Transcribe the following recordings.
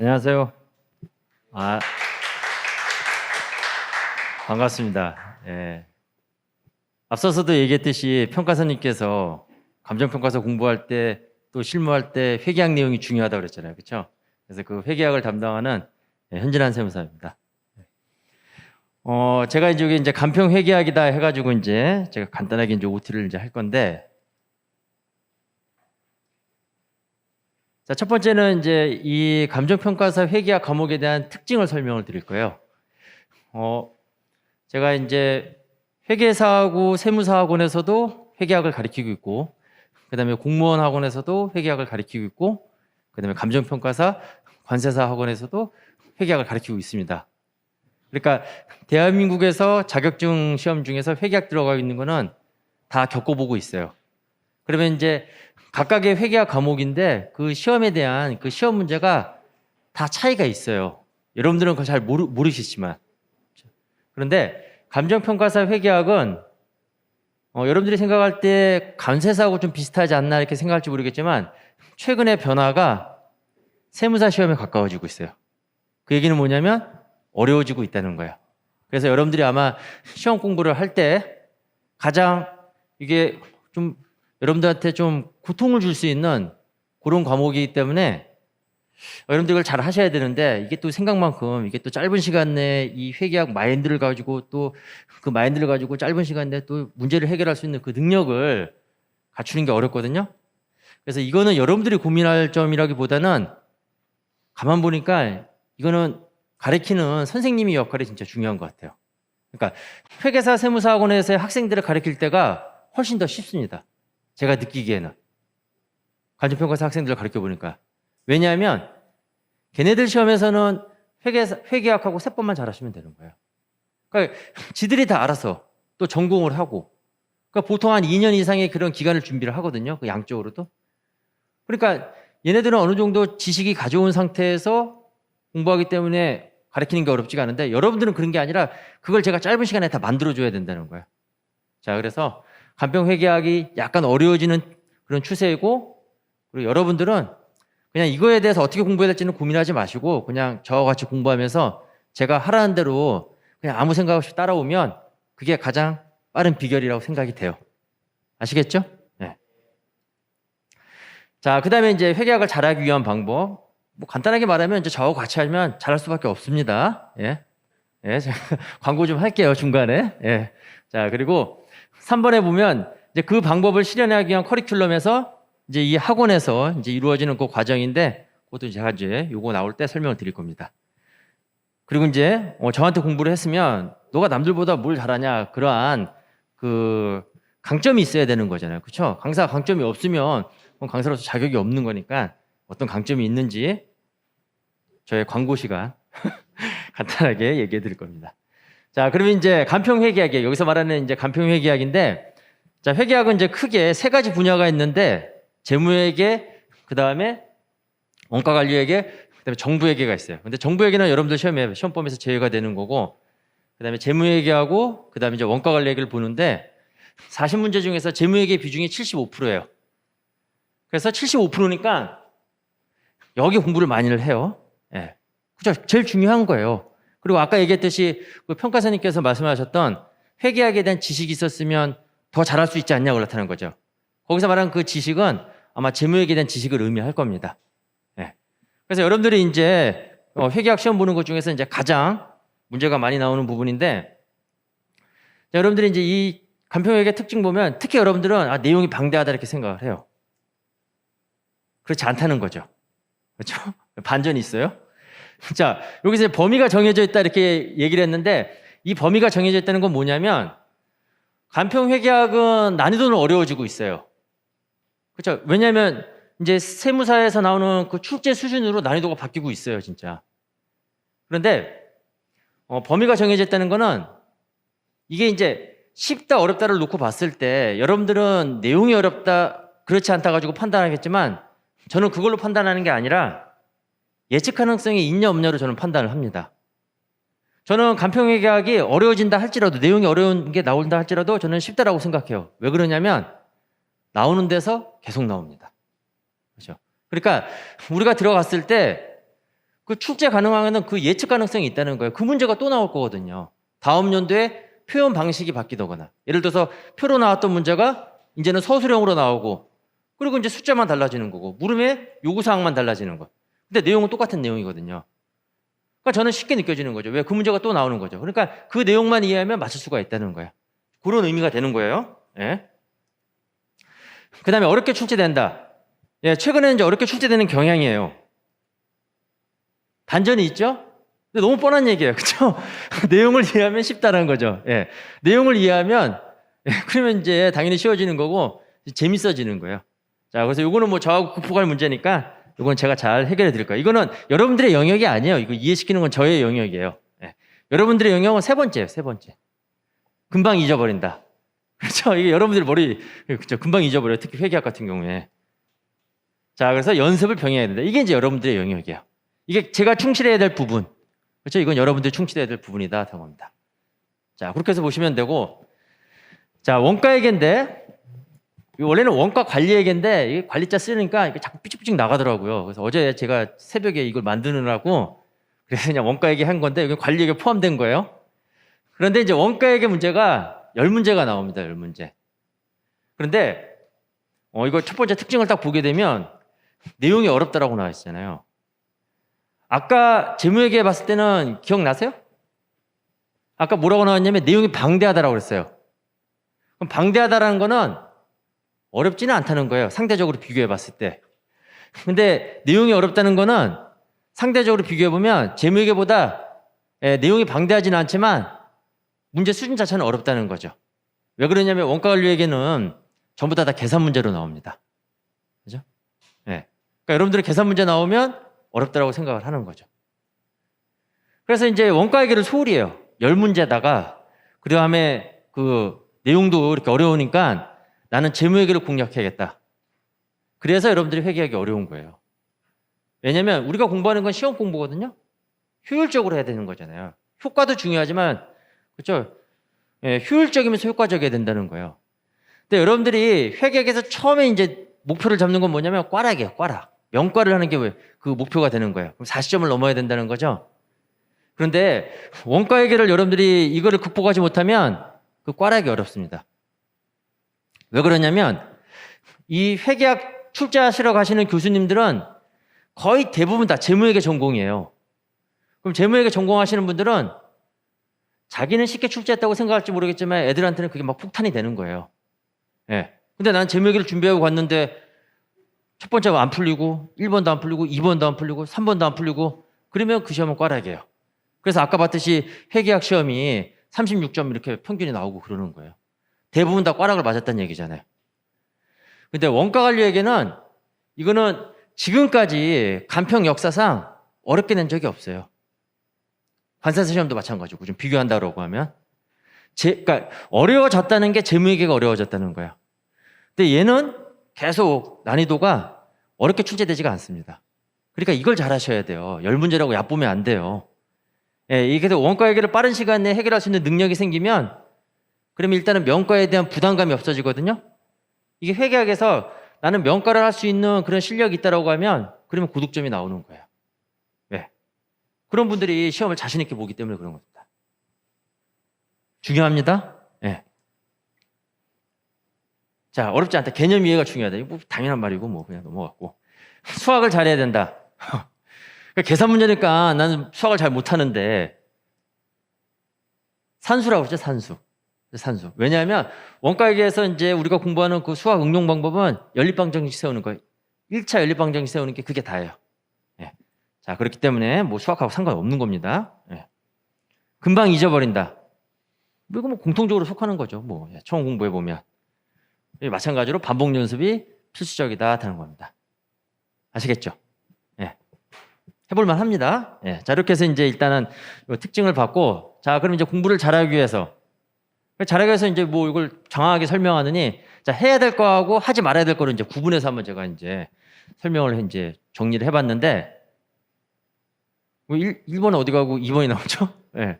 안녕하세요. 아, 반갑습니다. 예. 앞서서도 얘기했듯이 평가사님께서 감정평가서 공부할 때 또 실무할 때 회계학 내용이 중요하다고 그랬잖아요. 그렇죠? 그래서 그 회계학을 담당하는 현진한 세무사입니다. 제가 이제 여기 이제 간평 회계학이다 해가지고 이제 제가 간단하게 이제 OT를 이제 할 건데, 자, 첫 번째는 이제 이 감정평가사 회계학 과목에 대한 특징을 설명을 드릴 거예요. 제가 이제 회계사하고 세무사학원에서도 회계학을 가르치고 있고, 그 다음에 공무원 학원에서도 회계학을 가르치고 있고, 그 다음에 감정평가사, 관세사 학원에서도 회계학을 가르치고 있습니다. 그러니까 대한민국에서 자격증 시험 중에서 회계학 들어가 있는 거는 다 겪어보고 있어요. 그러면 이제 각각의 회계학 과목인데 그 시험에 대한 그 시험 문제가 다 차이가 있어요. 여러분들은 그걸 잘 모르시지만. 그런데 감정평가사 회계학은 여러분들이 생각할 때 관세사하고 좀 비슷하지 않나 이렇게 생각할지 모르겠지만 최근의 변화가 세무사 시험에 가까워지고 있어요. 그 얘기는 뭐냐면 어려워지고 있다는 거예요. 그래서 여러분들이 아마 시험 공부를 할 때 가장 이게 좀 여러분들한테 좀 고통을 줄 수 있는 그런 과목이기 때문에 여러분들 이걸 잘 하셔야 되는데 이게 또 생각만큼 이게 또 짧은 시간 내에 이 회계학 마인드를 가지고 또 그 마인드를 가지고 짧은 시간 내에 또 문제를 해결할 수 있는 그 능력을 갖추는 게 어렵거든요. 그래서 이거는 여러분들이 고민할 점이라기보다는 가만 보니까 이거는 가르치는 선생님의 역할이 진짜 중요한 것 같아요. 그러니까 회계사 세무사학원에서의 학생들을 가르칠 때가 훨씬 더 쉽습니다. 제가 느끼기에는. 감정평가사 학생들을 가르쳐 보니까. 왜냐하면 걔네들 시험에서는 회계학하고 세법만 잘하시면 되는 거예요. 그러니까 지들이 다 알아서 또 전공을 하고, 그러니까 보통 한 2년 이상의 그런 기간을 준비를 하거든요. 그 양쪽으로도. 그러니까 얘네들은 어느 정도 지식이 가져온 상태에서 공부하기 때문에 가르치는 게 어렵지가 않은데 여러분들은 그런 게 아니라 그걸 제가 짧은 시간에 다 만들어줘야 된다는 거예요. 자, 그래서 간평회계학이 약간 어려워지는 그런 추세이고, 그리고 여러분들은 그냥 이거에 대해서 어떻게 공부해야 될지는 고민하지 마시고 그냥 저와 같이 공부하면서 제가 하라는 대로 그냥 아무 생각 없이 따라오면 그게 가장 빠른 비결이라고 생각이 돼요. 아시겠죠? 네. 자, 그 다음에 이제 회계학을 잘하기 위한 방법. 뭐 간단하게 말하면 이제 저하고 같이 하면 잘할 수밖에 없습니다. 예. 예, 제가 광고 좀 할게요, 중간에. 예. 자, 그리고 3번에 보면 이제 그 방법을 실현하기 위한 커리큘럼에서 이제 이 학원에서 이제 이루어지는 그 과정인데 그것도 제가 이제 요거 나올 때 설명을 드릴 겁니다. 그리고 이제 저한테 공부를 했으면 너가 남들보다 뭘 잘하냐 그러한 그 강점이 있어야 되는 거잖아요. 그렇죠? 강사가 강점이 없으면 강사로서 자격이 없는 거니까 어떤 강점이 있는지 저의 광고 시간 간단하게 얘기해 드릴 겁니다. 자, 그러면 이제 간평회계학이에요. 여기서 말하는 이제 간평회계학인데, 자, 회계학은 이제 크게 세 가지 분야가 있는데, 재무회계, 그 다음에 원가관리회계, 그 다음에 정부회계가 있어요. 근데 정부회계는 여러분들 시험범위에서 제외가 되는 거고, 그 다음에 재무회계하고, 그 다음에 이제 원가관리회계를 보는데, 40문제 중에서 재무회계 비중이 75%예요. 그래서 75%니까 여기 공부를 많이를 해요. 예. 그죠? 제일 중요한 거예요. 그리고 아까 얘기했듯이 그 평가사님께서 말씀하셨던 회계학에 대한 지식이 있었으면 더 잘할 수 있지 않냐고 그렇다는 거죠. 거기서 말하는 그 지식은 아마 재무회계에 대한 지식을 의미할 겁니다. 예. 그래서 여러분들이 이제 회계학 시험 보는 것 중에서 이제 가장 문제가 많이 나오는 부분인데, 여러분들이 이제 이 간평회계 특징 보면 특히 여러분들은 내용이 방대하다 이렇게 생각을 해요. 그렇지 않다는 거죠. 그렇죠? 반전이 있어요. 자, 여기서 범위가 정해져 있다 이렇게 얘기를 했는데 이 범위가 정해져 있다는 건 뭐냐면 간평회계학은 난이도는 어려워지고 있어요. 그렇죠? 왜냐하면 이제 세무사에서 나오는 그 출제 수준으로 난이도가 바뀌고 있어요, 진짜. 그런데 범위가 정해져 있다는 거는 이게 이제 쉽다 어렵다를 놓고 봤을 때 여러분들은 내용이 어렵다 그렇지 않다 가지고 판단하겠지만 저는 그걸로 판단하는 게 아니라 예측 가능성이 있냐 없냐로 저는 판단을 합니다. 저는 간평회계학이 어려워진다 할지라도 내용이 어려운 게 나온다 할지라도 저는 쉽다라고 생각해요. 왜 그러냐면 나오는 데서 계속 나옵니다. 그렇죠? 그러니까 우리가 들어갔을 때 그 출제 가능하면 그 예측 가능성이 있다는 거예요. 그 문제가 또 나올 거거든요. 다음 연도에 표현 방식이 바뀌더거나, 예를 들어서 표로 나왔던 문제가 이제는 서술형으로 나오고, 그리고 이제 숫자만 달라지는 거고, 물음의 요구사항만 달라지는 거. 근데 내용은 똑같은 내용이거든요. 그러니까 저는 쉽게 느껴지는 거죠. 왜? 그 문제가 또 나오는 거죠. 그러니까 그 내용만 이해하면 맞출 수가 있다는 거예요. 그런 의미가 되는 거예요. 예. 그 다음에 어렵게 출제된다. 예, 최근에는 이제 어렵게 출제되는 경향이에요. 반전이 있죠? 근데 너무 뻔한 얘기예요. 그렇죠? 내용을 이해하면 쉽다는 거죠. 예. 내용을 이해하면 그러면 이제 당연히 쉬워지는 거고 재밌어지는 거예요. 자, 그래서 이거는 뭐 저하고 극복할 문제니까 이건 제가 잘 해결해 드릴 거예요. 이거는 여러분들의 영역이 아니에요. 이거 이해시키는 건 저의 영역이에요. 예. 여러분들의 영역은 세 번째예요. 세 번째. 금방 잊어버린다. 그렇죠? 이게 여러분들 머리 그렇죠? 금방 잊어버려요. 특히 회계학 같은 경우에. 자, 그래서 연습을 병행해야 된다. 이게 이제 여러분들의 영역이에요. 이게 제가 충실해야 될 부분. 그렇죠? 이건 여러분들이 충실해야 될 부분이다. 하는 겁니다. 자, 그렇게 해서 보시면 되고, 자, 원가회계인데, 원래는 원가 관리회계인데, 이게 관리자 쓰니까 이게 자꾸 삐죽삐죽 나가더라고요. 그래서 어제 제가 새벽에 이걸 만드느라고, 그래서 그냥 원가회계 한 건데, 여기 관리회계 포함된 거예요. 그런데 이제 원가회계 문제가 10문제가 나옵니다. 10문제. 그런데, 이거 첫 번째 특징을 딱 보게 되면, 내용이 어렵다라고 나와 있잖아요. 아까 재무회계 봤을 때는 기억나세요? 아까 뭐라고 나왔냐면 내용이 방대하다라고 그랬어요. 그럼 방대하다라는 거는 어렵지는 않다는 거예요. 상대적으로 비교해 봤을 때. 근데 내용이 어렵다는 거는 상대적으로 비교해 보면 재무회계보다 내용이 방대하지는 않지만 문제 수준 자체는 어렵다는 거죠. 왜 그러냐면 원가관리회계는 전부 다 계산 문제로 나옵니다. 그죠? 네. 그러니까 여러분들이 계산 문제 나오면 어렵다라고 생각을 하는 거죠. 그래서 이제 원가회계를 소홀히 해요. 10문제다가 그 다음에 그 내용도 이렇게 어려우니까 나는 재무회계를 공략해야겠다. 그래서 여러분들이 회계하기 어려운 거예요. 왜냐면 우리가 공부하는 건 시험 공부거든요. 효율적으로 해야 되는 거잖아요. 효과도 중요하지만 그렇죠? 예, 효율적이면서 효과적이어야 된다는 거예요. 근데 여러분들이 회계에서 처음에 이제 목표를 잡는 건 뭐냐면 꽈락이에요. 꽈락. 명과를 하는 게 왜 그 목표가 되는 거예요. 그럼 40점을 넘어야 된다는 거죠. 그런데 원가회계를 여러분들이 이거를 극복하지 못하면 그 꽈락이 어렵습니다. 왜 그러냐면 이 회계학 출제하시러 가시는 교수님들은 거의 대부분 다 재무회계 전공이에요. 그럼 재무회계 전공하시는 분들은 자기는 쉽게 출제했다고 생각할지 모르겠지만 애들한테는 그게 막 폭탄이 되는 거예요. 예. 근데 난 재무회계를 준비하고 갔는데 첫 번째가 안 풀리고 1번도 안 풀리고 2번도 안 풀리고 3번도 안 풀리고 그러면 그 시험은 꽈락이에요. 그래서 아까 봤듯이 회계학 시험이 36점 이렇게 평균이 나오고 그러는 거예요. 대부분 다 꽈락을 맞았다는 얘기잖아요. 근데 원가관리회계는 이거는 지금까지 간평 역사상 어렵게 낸 적이 없어요. 관세사 시험도 마찬가지고 좀 비교한다고 하면 그러니까 어려워졌다는 게 재무회계가 어려워졌다는 거예요. 근데 얘는 계속 난이도가 어렵게 출제되지가 않습니다. 그러니까 이걸 잘 하셔야 돼요. 10문제라고 얕보면 안 돼요. 예, 이게 원가회계를 빠른 시간 내에 해결할 수 있는 능력이 생기면 그러면 일단은 명과에 대한 부담감이 없어지거든요. 이게 회계학에서 나는 명과를 할 수 있는 그런 실력이 있다고 하면 그러면 고득점이 나오는 거예요. 왜? 그런 분들이 시험을 자신 있게 보기 때문에 그런 겁니다. 중요합니다. 예. 자, 어렵지 않다. 개념 이해가 중요하다. 이거 뭐 당연한 말이고 뭐 그냥 넘어갔고. 수학을 잘해야 된다. 계산 문제니까 나는 수학을 잘 못하는데 산수라고 그러죠. 산수. 산수. 왜냐하면 원가회계에서 이제 우리가 공부하는 그 수학 응용 방법은 연립방정식 세우는 거예요. 1차 연립방정식 세우는 게 그게 다예요. 예. 자, 그렇기 때문에 뭐 수학하고 상관없는 겁니다. 예. 금방 잊어버린다. 이거 뭐 공통적으로 속하는 거죠. 뭐 처음 공부해 보면. 마찬가지로 반복 연습이 필수적이다 하는 겁니다. 아시겠죠? 예. 해볼만 합니다. 예. 자, 이렇게 해서 이제 일단은 특징을 받고, 자, 그럼 이제 공부를 잘하기 위해서, 이제 뭐 이걸 정확하게 설명하느니, 자, 해야 될 거하고 하지 말아야 될 거를 이제 구분해서 한번 제가 이제 설명을 이제 정리를 해봤는데, 뭐 1번은 어디 가고 2번이 나오죠? 예.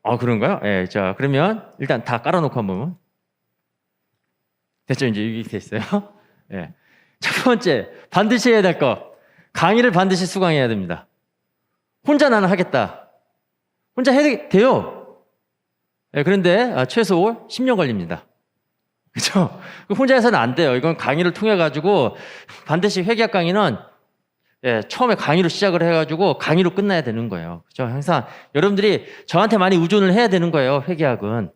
아, 그런가요? 예, 자, 그러면 일단 다 깔아놓고 한번. 됐죠? 이제 이게 됐어요. 예. 첫 번째, 반드시 해야 될 거. 강의를 반드시 수강해야 됩니다. 혼자 나는 하겠다. 혼자 해야 돼요. 예, 그런데 최소 10년 걸립니다. 그렇죠? 혼자 해서는 안 돼요. 이건 강의를 통해 가지고 반드시 회계학 강의는 처음에 강의로 시작을 해가지고 강의로 끝나야 되는 거예요. 그렇죠? 항상 여러분들이 저한테 많이 의존을 해야 되는 거예요. 회계학은.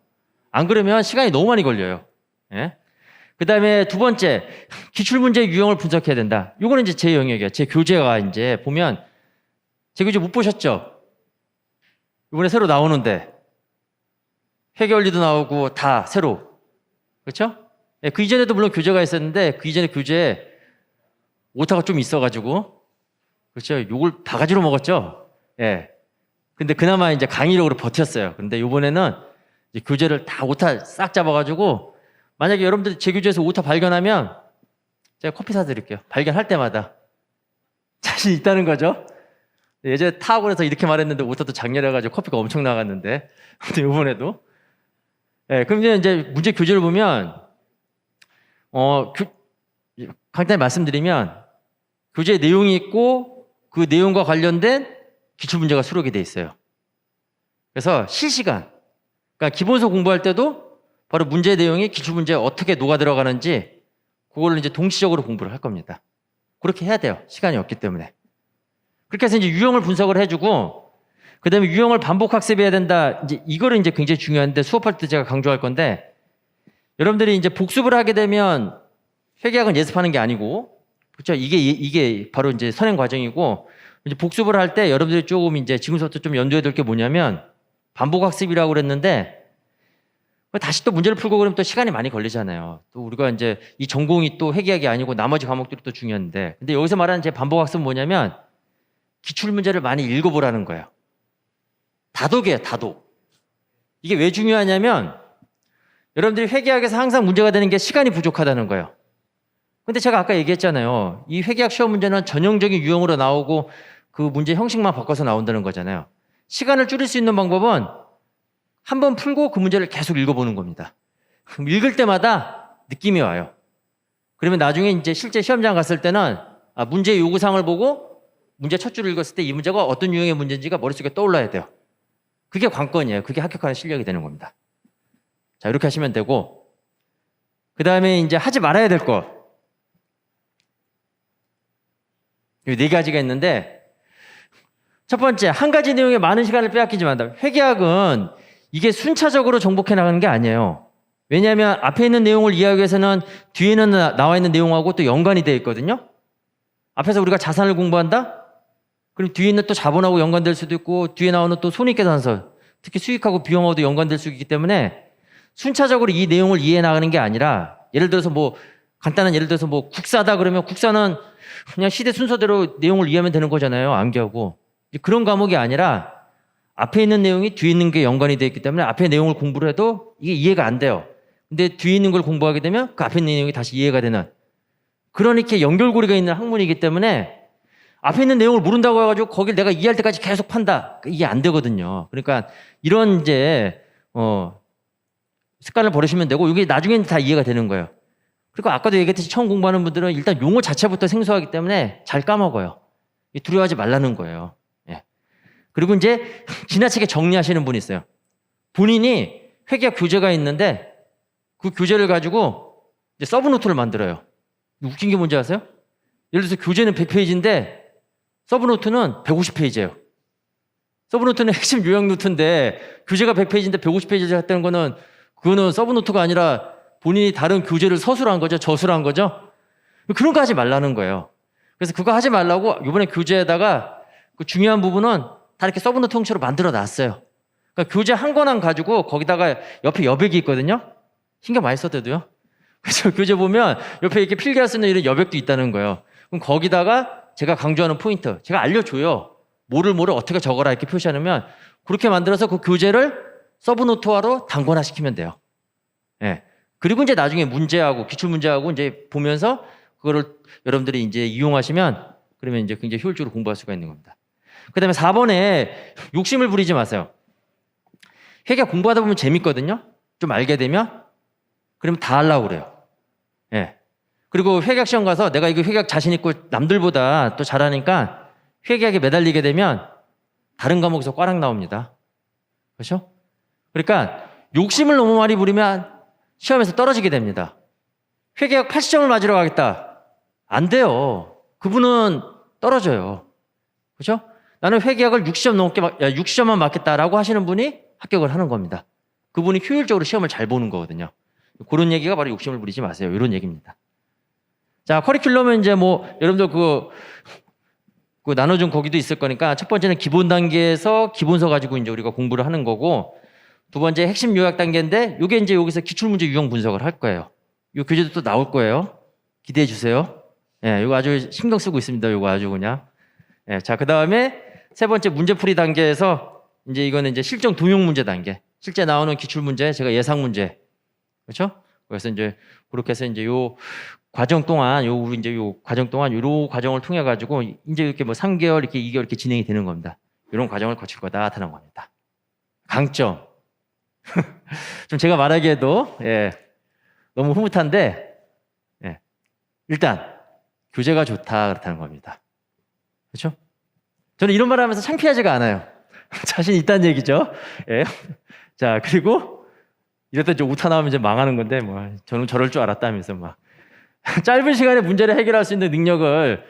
안 그러면 시간이 너무 많이 걸려요. 예? 그 다음에 두 번째, 기출문제 유형을 분석해야 된다. 요거는 이제 제 영역이에요. 제 교재가 이제 보면, 제 교재 못 보셨죠? 이번에 새로 나오는데, 회계원리도 나오고 다 새로. 그렇죠? 예, 그 이전에도 물론 교재가 있었는데, 그 이전에 교재에 오타가 좀 있어가지고, 그렇죠? 요걸 바가지로 먹었죠? 예. 근데 그나마 이제 강의력으로 버텼어요. 근데 요번에는 이제 교재를 다 오타 싹 잡아가지고, 만약에 여러분들 제 교재에서 오타 발견하면 제가 커피 사드릴게요. 발견할 때마다. 자신 있다는 거죠. 예전에 타학원에서 이렇게 말했는데 오타도 작년해가지고 커피가 엄청 나갔는데 근데 이번에도 그럼 이제 문제 교재를 보면 간단히 말씀드리면 교재 내용이 있고 그 내용과 관련된 기출문제가 수록이 돼 있어요. 그래서 실시간 그러니까 기본서 공부할 때도 바로 문제 내용이 기출문제에 어떻게 녹아 들어가는지 그걸 이제 동시적으로 공부를 할 겁니다. 그렇게 해야 돼요. 시간이 없기 때문에. 그렇게 해서 이제 유형을 분석을 해주고, 그 다음에 유형을 반복 학습해야 된다. 이제 이거를 이제 굉장히 중요한데 수업할 때 제가 강조할 건데, 여러분들이 이제 복습을 하게 되면 회계학은 예습하는 게 아니고, 그렇죠? 이게 바로 이제 선행 과정이고, 이제 복습을 할 때 여러분들이 조금 이제 지금부터 좀 염두에 둘 게 뭐냐면 반복 학습이라고 그랬는데, 다시 또 문제를 풀고 그러면 또 시간이 많이 걸리잖아요. 또 우리가 이제 이 전공이 또 회계학이 아니고 나머지 과목들이 또 중요한데. 근데 여기서 말하는 제 반복학습은 뭐냐면 기출문제를 많이 읽어보라는 거예요. 다독이에요, 다독. 이게 왜 중요하냐면 여러분들이 회계학에서 항상 문제가 되는 게 시간이 부족하다는 거예요. 근데 제가 아까 얘기했잖아요. 이 회계학 시험 문제는 전형적인 유형으로 나오고 그 문제 형식만 바꿔서 나온다는 거잖아요. 시간을 줄일 수 있는 방법은 한번 풀고 그 문제를 계속 읽어보는 겁니다. 그럼 읽을 때마다 느낌이 와요. 그러면 나중에 이제 실제 시험장 갔을 때는 문제 요구사항을 보고 문제 첫 줄을 읽었을 때 이 문제가 어떤 유형의 문제인지가 머릿속에 떠올라야 돼요. 그게 관건이에요. 그게 합격하는 실력이 되는 겁니다. 자, 이렇게 하시면 되고, 그 다음에 이제 하지 말아야 될 거. 이 네 가지가 있는데, 첫 번째, 한 가지 내용에 많은 시간을 빼앗기지 말다. 회계학은 이게 순차적으로 정복해 나가는 게 아니에요. 왜냐하면 앞에 있는 내용을 이해하기 위해서는 뒤에는 나와 있는 내용하고 또 연관이 되어 있거든요. 앞에서 우리가 자산을 공부한다? 그럼 뒤에 있는 또 자본하고 연관될 수도 있고 뒤에 나오는 또 손익계산서, 특히 수익하고 비용하고도 연관될 수 있기 때문에 순차적으로 이 내용을 이해해 나가는 게 아니라 예를 들어서 간단한 예를 들어서 국사다 그러면 국사는 그냥 시대 순서대로 내용을 이해하면 되는 거잖아요. 암기하고. 그런 과목이 아니라 앞에 있는 내용이 뒤에 있는 게 연관이 되어 있기 때문에 앞에 내용을 공부를 해도 이게 이해가 안 돼요. 근데 뒤에 있는 걸 공부하게 되면 그 앞에 있는 내용이 다시 이해가 되는 그러니까 연결고리가 있는 학문이기 때문에 앞에 있는 내용을 모른다고 해가지고 거길 내가 이해할 때까지 계속 판다. 이게 안 되거든요. 그러니까 이런 이제 습관을 버리시면 되고 이게 나중에는 다 이해가 되는 거예요. 그리고 아까도 얘기했듯이 처음 공부하는 분들은 일단 용어 자체부터 생소하기 때문에 잘 까먹어요. 두려워하지 말라는 거예요. 그리고 이제 지나치게 정리하시는 분이 있어요. 본인이 회계학 교재가 있는데 그 교재를 가지고 이제 서브노트를 만들어요. 웃긴 게 뭔지 아세요? 예를 들어서 교재는 100페이지인데 서브노트는 150페이지예요. 서브노트는 핵심 요약 노트인데 교재가 100페이지인데 150페이지를 했다는 거는 그거는 서브노트가 아니라 본인이 다른 교재를 서술한 거죠. 저술한 거죠. 그런 거 하지 말라는 거예요. 그래서 그거 하지 말라고 이번에 교재에다가 그 중요한 부분은 다 이렇게 서브노트 형식으로 만들어 놨어요. 그러니까 교재 한 권만 가지고 거기다가 옆에 여백이 있거든요. 신경 많이 썼대도요. 그래서 교재 보면 옆에 이렇게 필기할 수 있는 이런 여백도 있다는 거예요. 그럼 거기다가 제가 강조하는 포인트, 제가 알려줘요. 뭐를 어떻게 적어라 이렇게 표시하면 그렇게 만들어서 그 교재를 서브노트화로 단권화시키면 돼요. 예. 그리고 이제 나중에 문제하고 기출문제하고 이제 보면서 그거를 여러분들이 이제 이용하시면 그러면 이제 굉장히 효율적으로 공부할 수가 있는 겁니다. 그 다음에 4번에 욕심을 부리지 마세요. 회계 공부하다 보면 재밌거든요. 좀 알게 되면 그러면 다 하려고 그래요. 예. 그리고 회계학 시험 가서 내가 이거 회계학 자신 있고 남들보다 또 잘하니까 회계학에 매달리게 되면 다른 과목에서 꽈락 나옵니다. 그렇죠? 그러니까 욕심을 너무 많이 부리면 시험에서 떨어지게 됩니다. 회계학 80점을 맞으러 가겠다. 안 돼요. 그분은 떨어져요. 그렇죠? 나는 회계학을 60점 넘게 60점만 맞겠다라고 하시는 분이 합격을 하는 겁니다. 그분이 효율적으로 시험을 잘 보는 거거든요. 그런 얘기가 바로 욕심을 부리지 마세요. 이런 얘기입니다. 자, 커리큘럼은 이제 뭐 여러분들 그 나눠준 거기도 있을 거니까 첫 번째는 기본 단계에서 기본서 가지고 이제 우리가 공부를 하는 거고, 두 번째 핵심 요약 단계인데 요게 이제 여기서 기출문제 유형 분석을 할 거예요. 요 교재도 또 나올 거예요. 기대해 주세요. 예, 요거 아주 신경 쓰고 있습니다. 요거 아주 그냥. 예, 자, 그 다음에 세 번째 문제풀이 단계에서 이제 이거는 이제 실전 동용 문제 단계. 실제 나오는 기출문제, 제가 예상 문제. 그렇죠? 그래서 이제 그렇게 해서 이제 요 과정 동안 우리 이제 요 과정 동안 요 과정을 통해 가지고 이제 이렇게 뭐 3개월 이렇게 2개월 이렇게 진행이 되는 겁니다. 이런 과정을 거칠 거다 나타난 겁니다. 강점. 좀 제가 말하기에도 예, 너무 흐뭇한데 예, 일단 교재가 좋다 그렇다는 겁니다. 그렇죠? 저는 이런 말을 하면서 창피하지가 않아요. 자신 있다는 얘기죠. 예. 자, 그리고 이랬다 이제 오타 나오면 이제 망하는 건데 뭐 저는 저럴 줄 알았다면서 막 짧은 시간에 문제를 해결할 수 있는 능력을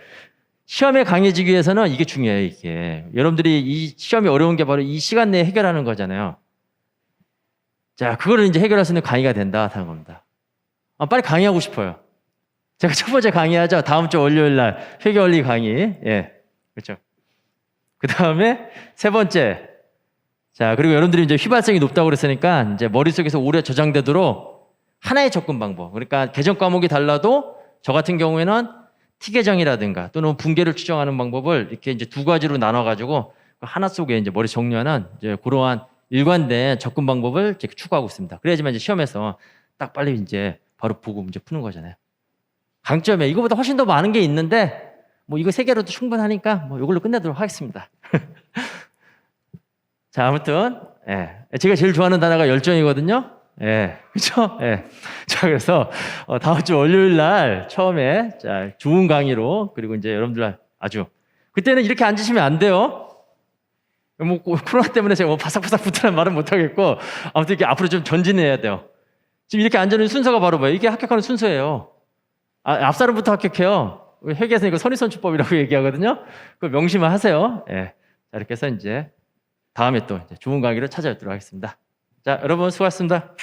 시험에 강해지기 위해서는 이게 중요해요. 이게 여러분들이 이 시험이 어려운 게 바로 이 시간 내에 해결하는 거잖아요. 자, 그거를 이제 해결할 수 있는 강의가 된다 하는 겁니다. 빨리 강의하고 싶어요. 제가 첫 번째 강의하죠. 다음 주 월요일 날 회계 원리 강의. 예, 그렇죠. 그 다음에 세 번째. 자, 그리고 여러분들이 이제 휘발성이 높다고 그랬으니까 이제 머릿속에서 오래 저장되도록 하나의 접근 방법. 그러니까 개정 과목이 달라도 저 같은 경우에는 T개정이라든가 또는 분계를 추정하는 방법을 이렇게 이제 두 가지로 나눠가지고 하나 속에 이제 머리 정리하는 이제 그러한 일관된 접근 방법을 이제 추구하고 있습니다. 그래야지만 이제 시험에서 딱 빨리 이제 바로 보고 문제 푸는 거잖아요. 강점에 이거보다 훨씬 더 많은 게 있는데 뭐 이거 세 개로도 충분하니까 뭐 이걸로 끝내도록 하겠습니다. 자, 아무튼 예, 제가 제일 좋아하는 단어가 열정이거든요. 예, 그렇죠? 예. 자, 그래서 다음 주 월요일 날 처음에 자, 좋은 강의로 그리고 이제 여러분들 아주 그때는 이렇게 앉으시면 안 돼요. 뭐 코로나 때문에 제가 뭐 바삭바삭 붙으라는 말은 못 하겠고 아무튼 이렇게 앞으로 좀 전진해야 돼요. 지금 이렇게 앉는 순서가 바로 뭐예요? 이게 합격하는 순서예요. 앞사람부터 합격해요. 회계에서 이거 선의선출법이라고 얘기하거든요. 그걸 명심을 하세요. 예. 자, 이렇게 해서 이제 다음에 또 이제 좋은 강의로 찾아뵙도록 하겠습니다. 자, 여러분 수고하셨습니다.